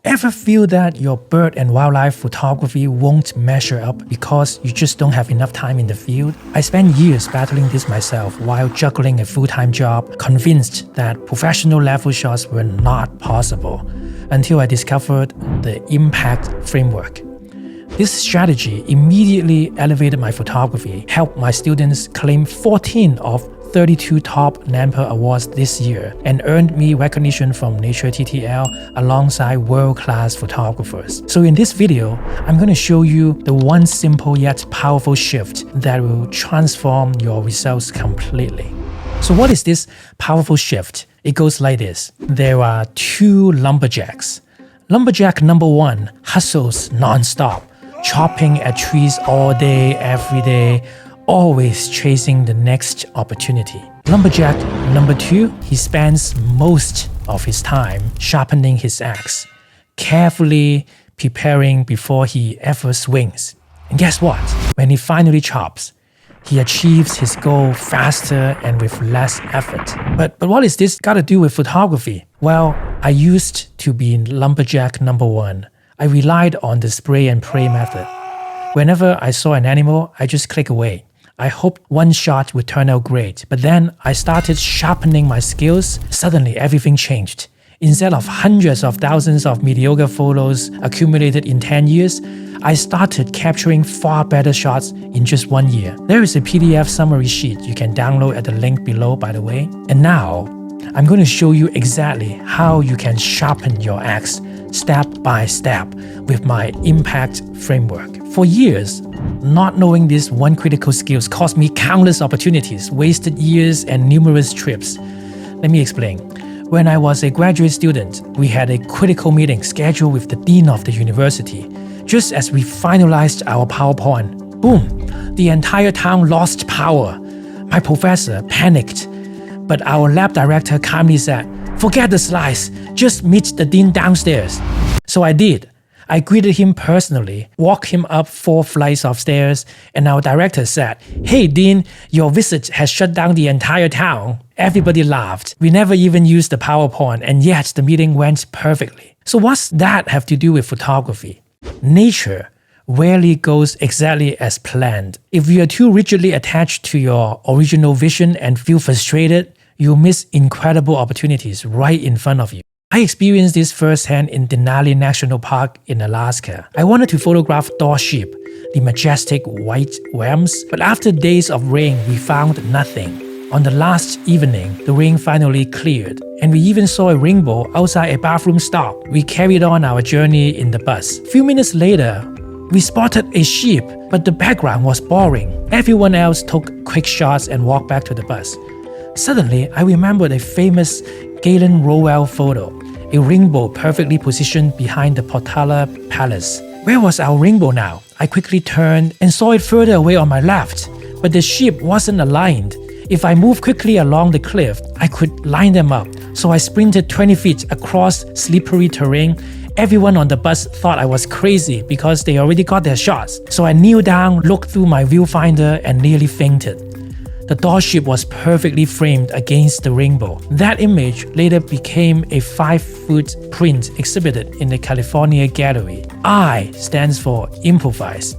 Ever feel that your bird and wildlife photography won't measure up because you just don't have enough time in the field? I spent years battling this myself while juggling a full-time job, convinced that professional level shots were not possible, until I discovered the impact framework. This strategy immediately elevated my photography, helped my students claim 14 of 32 top NAMPA awards this year, and earned me recognition from Nature TTL alongside world-class photographers. So in this video, I'm going to show you the one simple yet powerful shift that will transform your results completely. So what is this powerful shift? It goes like this. There are two lumberjacks. Lumberjack number one hustles non-stop, chopping at trees all day, every day, always chasing the next opportunity. Lumberjack number two, he spends most of his time sharpening his axe, carefully preparing before he ever swings. And guess what? When he finally chops, he achieves his goal faster and with less effort. But what is this got to do with photography? Well, I used to be lumberjack number one. I relied on the spray and pray method. Whenever I saw an animal, I just click away. I hoped one shot would turn out great, but then I started sharpening my skills. Suddenly, everything changed. Instead of hundreds of thousands of mediocre photos accumulated in 10 years, I started capturing far better shots in just 1 year. There is a PDF summary sheet you can download at the link below, by the way. And now, I'm going to show you exactly how you can sharpen your axe step by step with my impact framework. For years, not knowing this one critical skill cost me countless opportunities, wasted years, and numerous trips. Let me explain. When I was a graduate student, we had a critical meeting scheduled with the dean of the university. Just as we finalized our PowerPoint, boom, the entire town lost power. My professor panicked, but our lab director calmly said, "Forget the slides, just meet the dean downstairs." So I did. I greeted him personally, walked him up 4 flights of stairs, and our director said, "Hey Dean, your visit has shut down the entire town." Everybody laughed. We never even used the PowerPoint, and yet the meeting went perfectly. So what's that have to do with photography? Nature rarely goes exactly as planned. If you are too rigidly attached to your original vision and feel frustrated, you'll miss incredible opportunities right in front of you. I experienced this firsthand in Denali National Park in Alaska. I wanted to photograph Dall sheep, the majestic white rams, but after days of rain, we found nothing. On the last evening, the rain finally cleared, and we even saw a rainbow outside a bathroom stop. We carried on our journey in the bus. A few minutes later, we spotted a sheep, but the background was boring. Everyone else took quick shots and walked back to the bus. Suddenly, I remembered a famous Galen Rowell photo, a rainbow perfectly positioned behind the Potala Palace. Where was our rainbow now? I quickly turned and saw it further away on my left, but the sheep wasn't aligned. If I moved quickly along the cliff, I could line them up. So I sprinted 20 feet across slippery terrain. Everyone on the bus thought I was crazy because they already got their shots. So I kneeled down, looked through my viewfinder, and nearly fainted. The Dall sheep was perfectly framed against the rainbow. That image later became a 5-foot print exhibited in the California Gallery. I stands for improvise.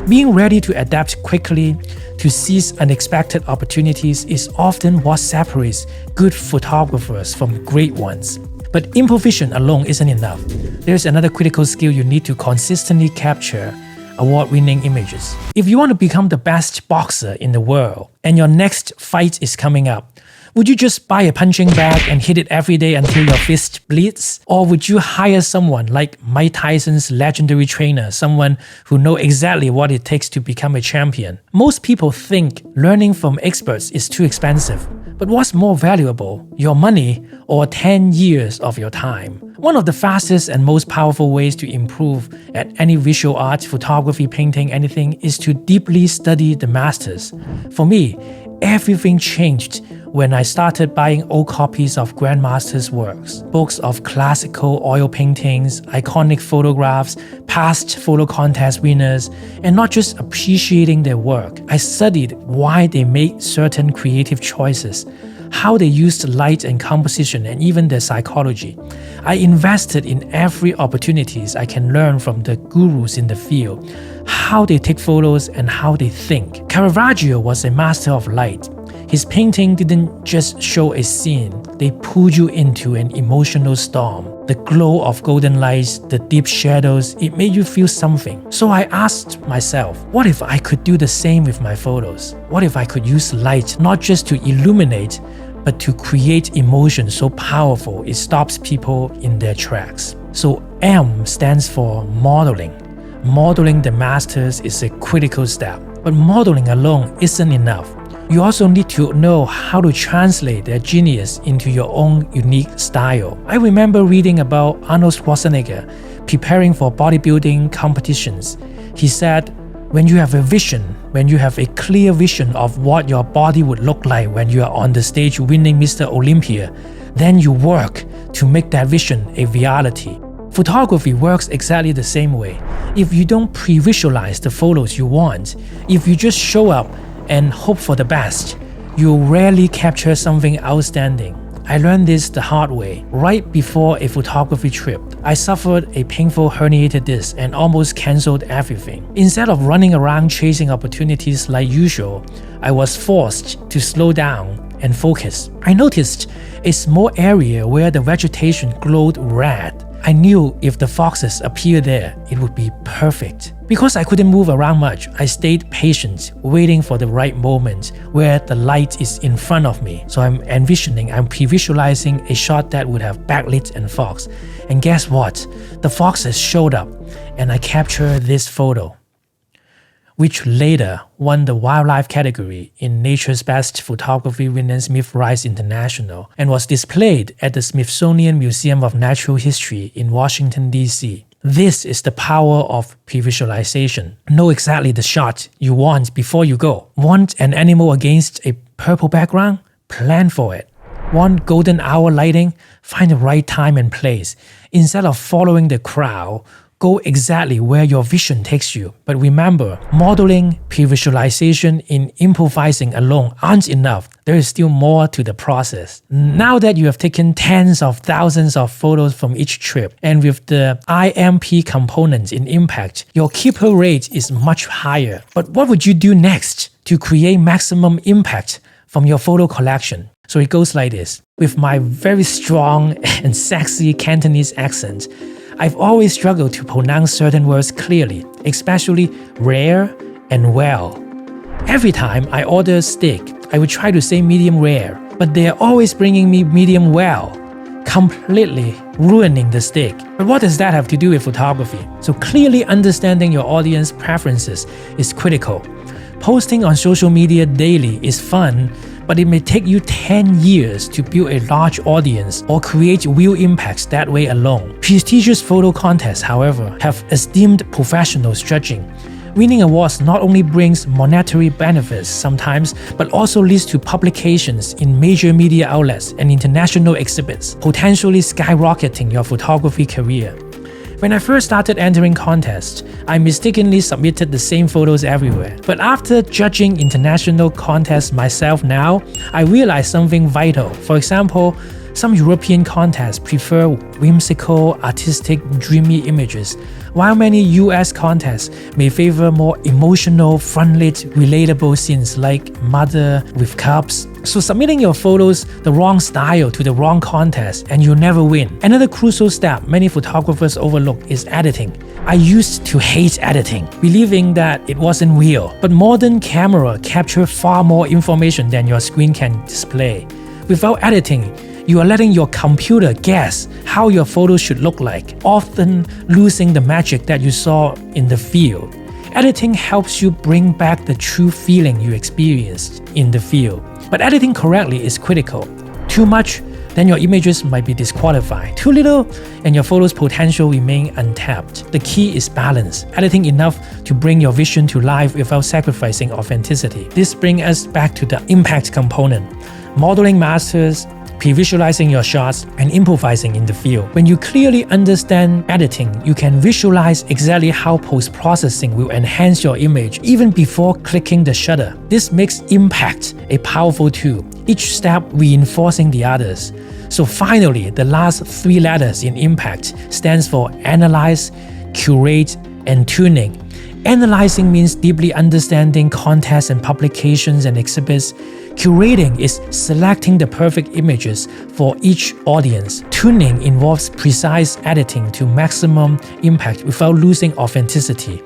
Being ready to adapt quickly, to seize unexpected opportunities is often what separates good photographers from great ones. But improvisation alone isn't enough. There's another critical skill you need to consistently capture: award-winning images. If you want to become the best boxer in the world and your next fight is coming up, would you just buy a punching bag and hit it every day until your fist bleeds? Or would you hire someone like Mike Tyson's legendary trainer, someone who knows exactly what it takes to become a champion? Most people think learning from experts is too expensive. But what's more valuable, your money or 10 years of your time? One of the fastest and most powerful ways to improve at any visual art, photography, painting, anything, is to deeply study the masters. For me, everything changed when I started buying old copies of grandmasters' works, books of classical oil paintings, iconic photographs, past photo contest winners, and not just appreciating their work. I studied why they made certain creative choices, how they used light and composition and even their psychology. I invested in every opportunities I can learn from the gurus in the field, how they take photos and how they think. Caravaggio was a master of light. His painting didn't just show a scene, they pulled you into an emotional storm. The glow of golden lights, the deep shadows, it made you feel something. So I asked myself, what if I could do the same with my photos? What if I could use light not just to illuminate, but to create emotion so powerful it stops people in their tracks? So M stands for modeling. Modeling the masters is a critical step, but modeling alone isn't enough. You also need to know how to translate their genius into your own unique style. I remember reading about Arnold Schwarzenegger preparing for bodybuilding competitions. He said, when you have a vision, when you have a clear vision of what your body would look like when you are on the stage winning Mr. Olympia, then you work to make that vision a reality. Photography works exactly the same way. If you don't pre-visualize the photos you want, if you just show up and hope for the best, you'll rarely capture something outstanding. I learned this the hard way. Right before a photography trip, I suffered a painful herniated disc and almost cancelled everything. Instead of running around chasing opportunities like usual, I was forced to slow down and focus. I noticed a small area where the vegetation glowed red. I knew if the foxes appeared there, it would be perfect. Because I couldn't move around much, I stayed patient, waiting for the right moment where the light is in front of me. So I'm pre-visualizing a shot that would have backlit and fox. And guess what? The foxes showed up and I captured this photo, which later won the wildlife category in Nature's Best Photography Winner Smith Rice International and was displayed at the Smithsonian Museum of Natural History in Washington, D.C. This is the power of pre-visualization. Know exactly the shot you want before you go. Want an animal against a purple background? Plan for it. Want golden hour lighting? Find the right time and place. Instead of following the crowd, go exactly where your vision takes you. But remember, modeling, pre-visualization, and improvising alone aren't enough. There is still more to the process. Now that you have taken tens of thousands of photos from each trip, and with the IMP component in impact, your keeper rate is much higher. But what would you do next to create maximum impact from your photo collection? So it goes like this. With my very strong and sexy Cantonese accent, I've always struggled to pronounce certain words clearly, especially rare and well. Every time I order a steak, I would try to say medium rare, but they're always bringing me medium well, completely ruining the steak. But what does that have to do with photography? So clearly understanding your audience preferences is critical. Posting on social media daily is fun, but it may take you 10 years to build a large audience or create real impacts that way alone. Prestigious photo contests, however, have esteemed professionals judging. Winning awards not only brings monetary benefits sometimes, but also leads to publications in major media outlets and international exhibits, potentially skyrocketing your photography career. When I first started entering contests, I mistakenly submitted the same photos everywhere. But after judging international contests myself now, I realized something vital. For example, some European contests prefer whimsical, artistic, dreamy images, while many US contests may favor more emotional, front-lit, relatable scenes like mother with cubs. So submitting your photos the wrong style to the wrong contest and you'll never win. Another crucial step many photographers overlook is editing. I used to hate editing, believing that it wasn't real. But modern camera capture far more information than your screen can display. Without editing, you are letting your computer guess how your photos should look like, often losing the magic that you saw in the field. Editing helps you bring back the true feeling you experienced in the field. But editing correctly is critical. Too much, then your images might be disqualified. Too little, and your photo's potential remain untapped. The key is balance, editing enough to bring your vision to life without sacrificing authenticity. This brings us back to the impact component. Modeling masters, pre-visualizing your shots, and improvising in the field. When you clearly understand editing, you can visualize exactly how post-processing will enhance your image even before clicking the shutter. This makes impact a powerful tool. each step reinforcing the others. So finally, the last 3 letters in impact stands for analyze, curate, and tuning. Analyzing means deeply understanding contests and publications and exhibits. Curating is selecting the perfect images for each audience. Tuning involves precise editing to maximum impact without losing authenticity.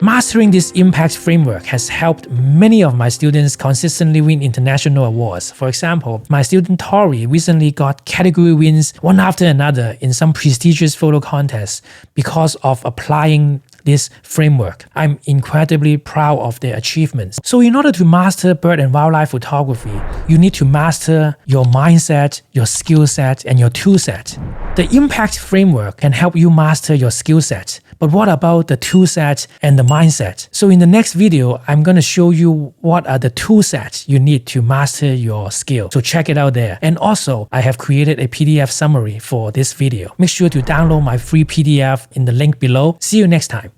Mastering this impact framework has helped many of my students consistently win international awards. For example, my student Tori recently got category wins one after another in some prestigious photo contests because of applying this framework. I'm incredibly proud of their achievements. So in order to master bird and wildlife photography, you need to master your mindset, your skill set, and your tool set. The impact framework can help you master your skill set. But what about the tool set and the mindset? So in the next video, I'm going to show you what are the tool sets you need to master your skill. So check it out there. And also, I have created a PDF summary for this video. Make sure to download my free PDF in the link below. See you next time.